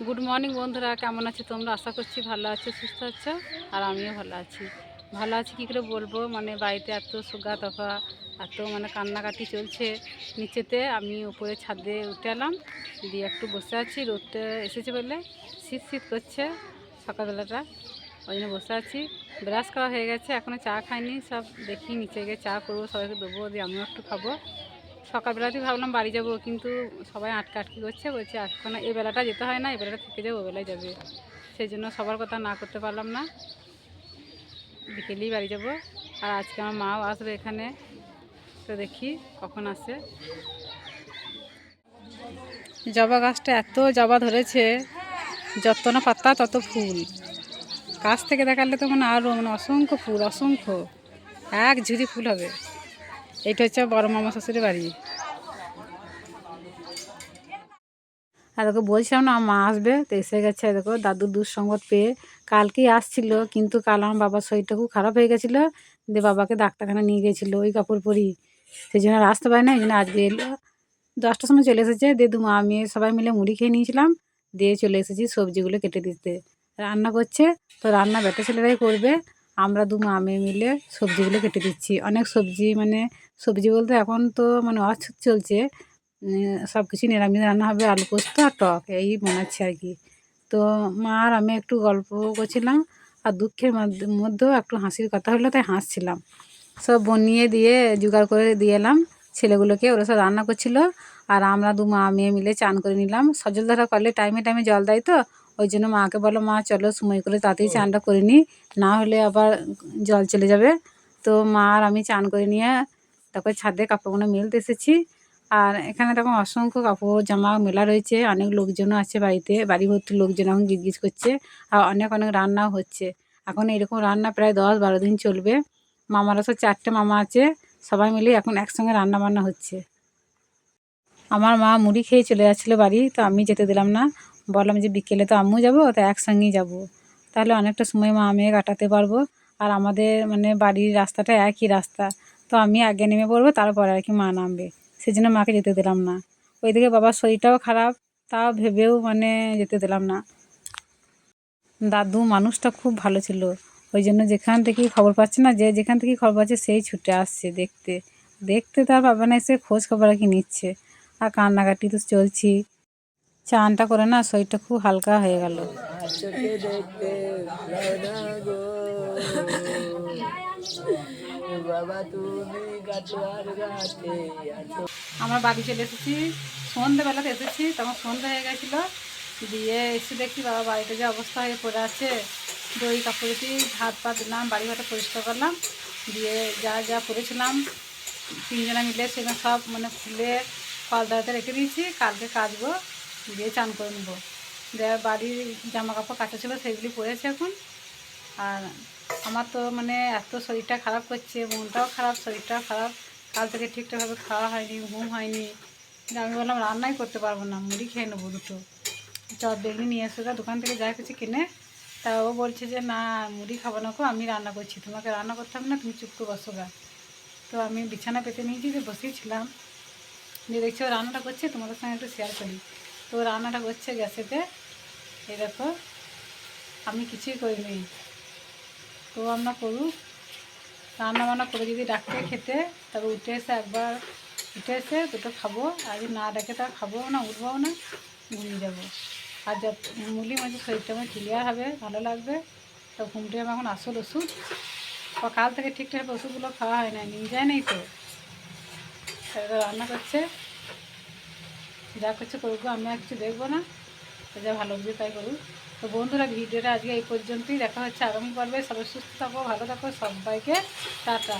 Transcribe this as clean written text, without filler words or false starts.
Good morning বন্ধুরা, কেমন আছো তোমরা? আশা করছি ভালো আছো, সুস্থ আছো। আর আমিও ভালো আছি কী করে বলবো, মানে বাড়িতে এত সুগা তফা, এত মানে কান্নাকাটি চলছে নিচেতে। আমি উপরে ছাদে উঠে এলাম, দিয়ে একটু বসে আছি। রোদটা এসেছে বলে শীত শীত করছে সকালবেলাটা, ওই জন্য বসে আছি। ব্রাশ করা হয়ে গেছে, এখনও চা খাইনি। সব দেখি নিচে গিয়ে চা করবো, সবাইকে দেবো, দিয়ে আমিও একটু খাবো। সকালবেলাতেই ভাবলাম বাড়ি যাব, কিন্তু সবাই আটকাটকি করছে, বলছে এখন এই বেলাটা যেতে হয় না, এই বেলাটা থেকে যাবে, ও বেলায় যাবে। সেই জন্য সবার কথা না করতে পারলাম না, বিকেলেই বাড়ি যাব। আর আজকে আমার মাও আসবে এখানে, তো দেখি কখন আসে। জবা গাছটা এত জবা ধরেছে, যত না পাতা তত ফুল। কাছ থেকে দেখালে তো মানে আরও মানে অসংখ্য ফুল, অসংখ্য, এক ঝুড়ি ফুল হবে। এইটা হচ্ছে বড় মামা শ্বশুরের বাড়ি। আর ওকে বলছিলাম না মা আসবে, তো এসে গেছে। দেখো দাদুর দুঃসংবাদ পেয়ে কালকেই আসছিল, কিন্তু কাল আমার বাবার শরীরটা খুব খারাপ হয়ে গেছিলো, দিয়ে বাবাকে ডাক্তারখানা নিয়ে গেছিলো ওই কাপড় পরি। সেই জন্য আর আসতে পারে না, এই জন্য আজকে এলো। 10টার সময় চলে এসেছে, দিয়ে দু মা মেয়ে সবাই মিলে মুড়ি খেয়ে নিয়েছিলাম, দিয়ে চলে এসেছি সবজিগুলো কেটে দিতে। রান্না করছে, তো রান্না বেটা ছেলেরাই করবে, আমরা দু মা মেয়ে মিলে সবজিগুলো কেটে দিচ্ছি। অনেক সবজি, মানে সবজি বলতে এখন তো মানে অছুত চলছে, সব কিছুই নিরামিষ রান্না হবে, আলু পোস্ত আর টক এই বানাচ্ছি আর কি। তো মা আর আমি একটু গল্প করছিলাম, আর দুঃখের মধ্যেও একটু হাসির কথা হলো, তাই হাসছিলাম। সব বনিয়ে দিয়ে জোগাড় করে দিয়ে এলাম ছেলেগুলোকে, ওরা সব রান্না করছিল। আর আমরা দু মা মেয়ে মিলে চান করে নিলাম। সজলধারা কলে টাইমে টাইমে জল দেয়, তো ওই জন্য মাকে বলো মা চলো সময় করে তাড়াতাড়ি চানটা করে নিই, না হলে আবার জল চলে যাবে। তো মা আর আমি চান করে নিয়ে তারপর ছাদে কাপড়গুলো মেলতে এসেছি। আর এখানে তখন অসংখ্য কাপড় জামা মেলা রয়েছে, অনেক লোকজনও আছে বাড়িতে, বাড়ি ভর্তি লোকজন এখন গিজগিজ করছে। আর অনেক অনেক রান্নাও হচ্ছে এখন, এরকম রান্না প্রায় 10-12 দিন চলবে। মামারা সব 4টে মামা আছে, সবাই মিলে এখন একসঙ্গে রান্না বান্না হচ্ছে। আমার মা মুড়ি খেয়ে চলে যাচ্ছিলো বাড়ি, তো আমি যেতে দিলাম না, বললাম যে বিকেলে তো আমিও যাবো, তো একসঙ্গেই যাব, তাহলে অনেকটা সময় মা মেয়ে কাটাতে পারবো। আর আমাদের মানে বাড়ির রাস্তাটা একই রাস্তা, তো আমি আগে নেমে পড়বো, তারপরে আর কি মা নামবে। সেই জন্য মাকে যেতে দিলাম না। ওইদিকে বাবার শরীরটাও খারাপ, তাও ভেবেও মানে যেতে দিলাম না। দাদু মানুষটা খুব ভালো ছিল, ওই জন্য যেখান থেকেই খবর পাচ্ছে না, যে যেখান থেকেই খবর পাচ্ছে সেই ছুটে আসছে দেখতে। দেখতে তার বাবা না এসে খোঁজ খবর আর কি নিচ্ছে। আর কান্নাকাটি তো চলছি। চানটা করে না শরীরটা খুব হালকা হয়ে গেল। আমরা বাড়ি চলে এসেছি, সন্ধ্যেবেলাতে এসেছি, তখন সন্ধ্যা হয়ে গেছিলো। দিয়ে এসে দেখি বাবা বাড়িতে যে অবস্থা হয়ে পড়ে আছে। দই কাপড় দিয়ে হাত পা দিলাম, বাড়ি ঘরটা পরিষ্কার করলাম, দিয়ে যা যা করেছিলাম তিনজনা মিলে সেগুলো সব মানে খুলে পালদাতে রেখে দিয়েছি, কালকে কাচবো, দিয়ে চান করে নেবো। দিয়ে বাড়ির জামা কাপড় কাচা ছিল সেগুলি পরেছে এখন। আর আমার তো মানে এত শরীরটা খারাপ করছে, মনটাও খারাপ, শরীরটাও খারাপ। কাল থেকে ঠিকঠাকভাবে খাওয়া হয়নি, ঘুম হয়নি। আমি বললাম রান্নাই করতে পারবো না, মুড়ি খেয়ে নেবো দুটো। চপ বেগুনি নিয়ে এসে দোকান থেকে যা কিছু কিনে, তা ও বলছে যে না মুড়ি খাবো না, কো আমি রান্না করছি, তোমাকে রান্না করতে হবে না, তুমি চুপ করে বসো গা। তো আমি বিছানা পেতে নিয়েছি, যে বসেছিলাম, যে দেখছি ও রান্নাটা করছে, তোমাদের সঙ্গে একটু শেয়ার করি। তো রান্নাটা করছে গ্যাসেতে, এই দেখো আমি কিছুই করিনি। তো আমরা করুক, রান্না বান্না করে যদি ডাকতে খেতে, তবে উঠে এসে একবার উঠে এসে দুটো খাবো, আর যদি না ডাকে তা খাবো না, উঠবো না, ঘুমিয়ে যাবো। আর যত মুলি মাঝে শরীরটা আমার ক্লিয়ার হবে, ভালো লাগবে। তো ঘুমটা আমার এখন আসল ওষুধ। কাল থেকে ঠিকঠাক ওষুধগুলো খাওয়া হয় না, নিয়ে যায় নাই তো। তাহলে রান্না করছে, যা করছে করবো, আমি আর কিছু দেখবো না, তো যা ভালো বুঝে তাই করুক। তো বন্ধুরা ভিডিওটা আজকে এই পর্যন্তই, দেখা হচ্ছে আগামী পর্বে। সবাই সুস্থ থাকো, ভালো থাকো, সবাইকে টাটা।